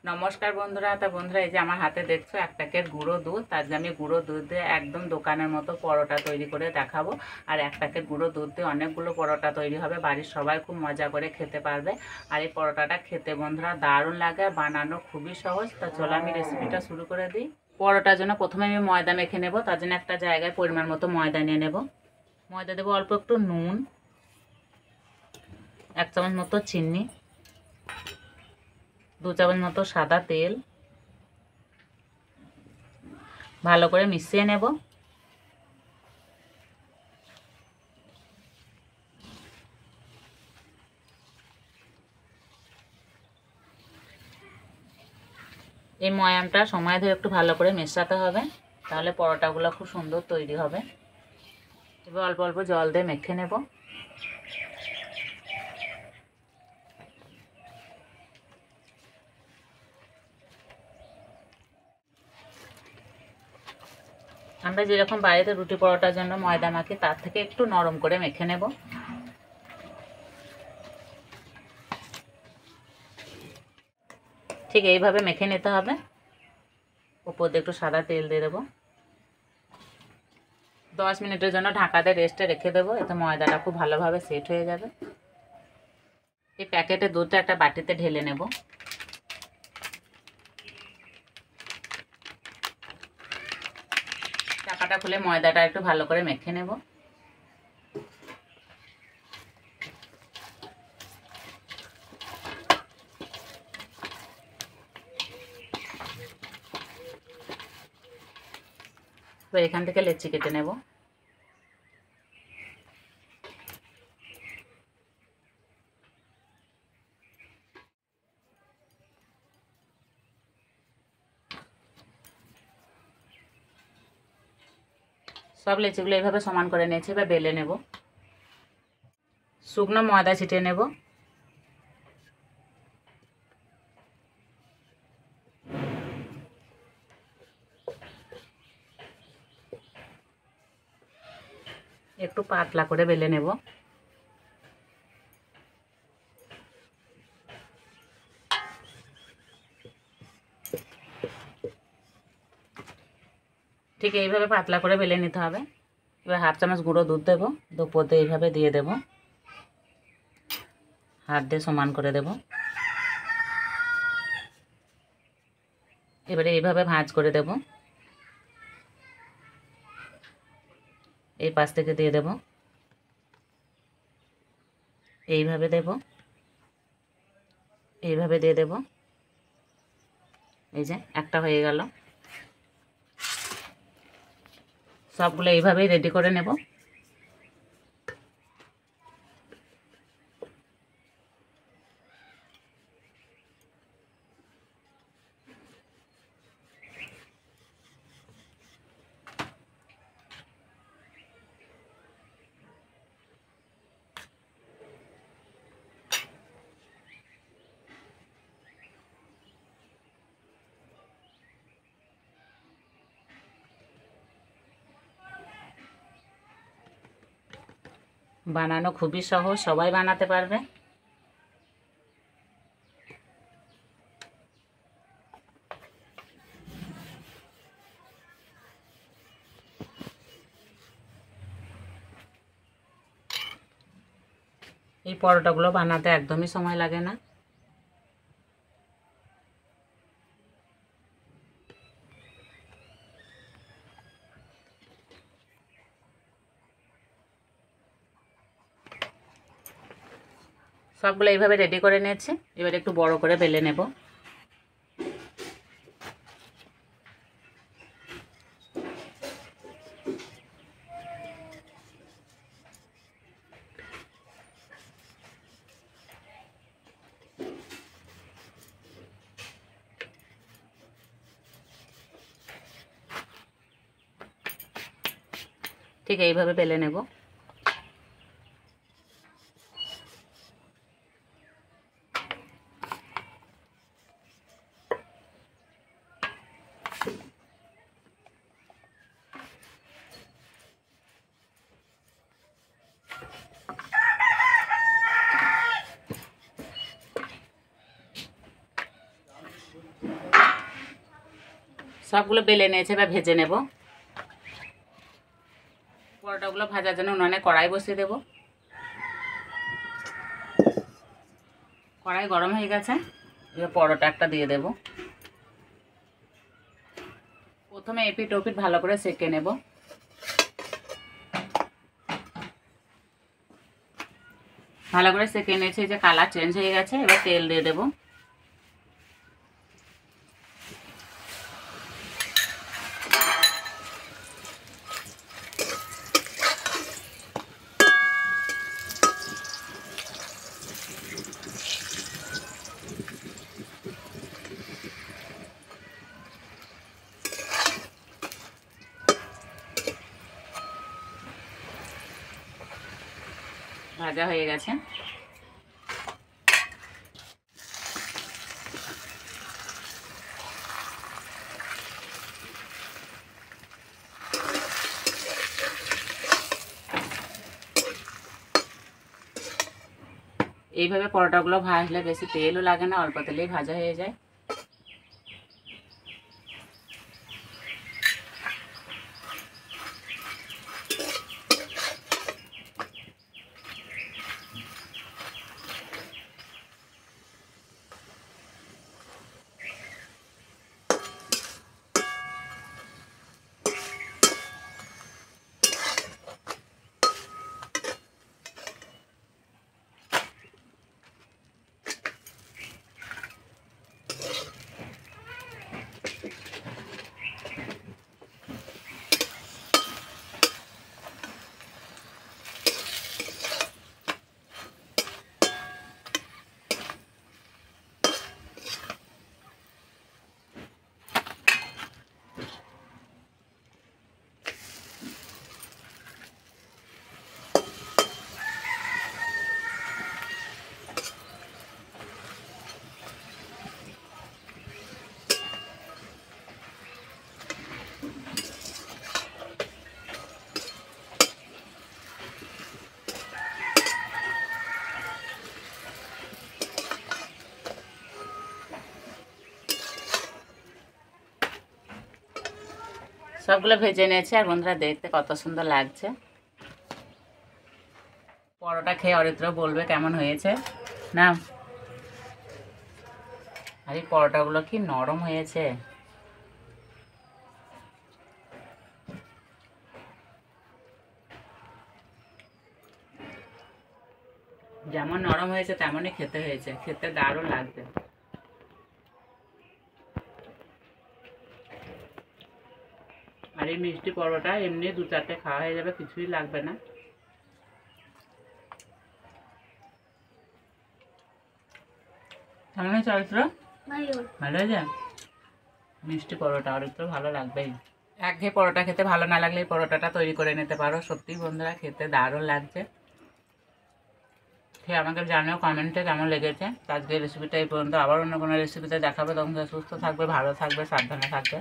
নমস্কার বন্ধুরা। তা বন্ধুরা, এই যে আমার হাতে দেখছো 1 প্যাকেট গুঁড়ো দুধ। আজ আমি গুঁড়ো দুধ দিয়ে একদম দোকানের মতো পরোটা তৈরি করে দেখাবো। আর 1 প্যাকেট গুঁড়ো দুধ দিয়ে অনেকগুলো পরোটা তৈরি হবে, বাড়ির সবাই খুব মজা করে খেতে পারবে। আর এই পরোটাটা খেতে বন্ধুরা দারুণ লাগে, বানানো খুবই সহজ। তা চলো আমি রেসিপিটা শুরু করে দিই। পরোটার জন্য প্রথমে আমি ময়দা মেখে নেব। তার জন্য একটা জায়গায় পরিমাণ মতো ময়দা নিয়ে নেব। ময়দা দেবো অল্প একটু নুন, 1 চামচ মতো চিনি, 2 চামচ মতো সাদা তেল, ভালো করে মিশিয়ে নেব। এই ময়ামটা সময় ধরে একটু ভালো করে মেশাতে হবে, তাহলে পরোটাগুলো খুব সুন্দর তৈরি হবে। এবার অল্প অল্প জল দিয়ে মেখে নেব। আমরা যেরকম বাড়িতে রুটি পরোটার জন্য ময়দা মাখি, তার থেকে একটু নরম করে মেখে নেব। ঠিক এইভাবে মেখে নিতে হবে। উপর দিয়ে একটু সাদা তেল দিয়ে দেবো। 10 মিনিটের জন্য ঢাকা দিয়ে রেস্টে রেখে দেবো, এতে ময়দাটা খুব ভালোভাবে সেট হয়ে যাবে। এই প্যাকেটের দুধটা একটা বাটিতে ঢেলে নেব। চাকাটা খুলে ময়দাটা একটু ভালো করে মেখে নেব। তো এখান থেকে লেচি কেটে নেব। সব লেচিগুলো এইভাবে সমান করে নিয়েছি, এবার বেলে নেব। শুকনো ময়দা ছিটিয়ে নেব। একটু পাতলা করে বেলে নেব। ঠিক এইভাবে পাতলা করে বেলে নিতে হবে। এবার 1/2 চামচ গুঁড়ো দুধ দেবো, দুপুর দিয়ে এইভাবে দিয়ে দেব। হাত দিয়ে সমান করে দেব। এবারে এইভাবে ভাঁজ করে দেব। এই পাশ থেকে দিয়ে দেব, এইভাবে দেব, এইভাবে দিয়ে দেব। এই যে একটা হয়ে গেল। সবগুলো এইভাবেই রেডি করে নেব। বানানো খুবই সহজ, সবাই বানাতে পারবে। এই পরোটাগুলো বানাতে একদমই সময় লাগে না। সবগুলো এইভাবে রেডি করে নিয়েছি। এবার একটু বড় করে বেলে নেব। ঠিক এইভাবে বেলে নেব। সবগুলো বেলে নিয়েছে, এবার ভেজে নেব। পরোটাগুলো ভাজার জন্য উনুনে কড়াই বসিয়ে দেব। কড়াই গরম হয়ে গেছে, এবার পরোটা একটা দিয়ে দেব। প্রথমে এপিট ওপিট ভালো করে সেঁকে নেব। ভালো করে সেঁকে নিয়েছি, যে কালার চেঞ্জ হয়ে গেছে, এবার তেল দিয়ে দেব। ভাজা হয়ে গেছে, এইভাবে পরোটাগুলো ভাজলে বেশি তেলও লাগে না, অল্প তেলেই ভাজা হয়ে যায়। সবগুলো ভেজে নিয়েছি, আর বন্ধুরা দেখতে কত সুন্দর লাগছে। পরোটা খেয়ে অরিত্র বলবে কেমন হয়েছে না। আর এই পরোটাগুলো কি নরম হয়েছে। যেমন নরম হয়েছে তেমনই খেতে হয়েছে, খেতে দারুণ লাগবে। আর এই মিষ্টি পরোটা এমনি 2-4টে খাওয়া হয়ে যাবে, কিছুই লাগবে না। কেমন হয়েছে অরিত্র? ভালো হয়েছে। মিষ্টি পরোটা অরিত্র ভালো লাগবেই। একঘেয়ে পরোটা খেতে ভালো না লাগলে এই পরোটাটা তৈরি করে নিতে পারো। সত্যি বন্ধুরা খেতে দারুণ লাগছে। খেয়ে আমাকে জানাও কমেন্টে কেমন লেগেছে। আজকের রেসিপিটা এই পর্যন্ত, আবার অন্য কোনো রেসিপিতে দেখাবে। তখন সুস্থ থাকবে, ভালো থাকবে, সাবধানে থাকবে।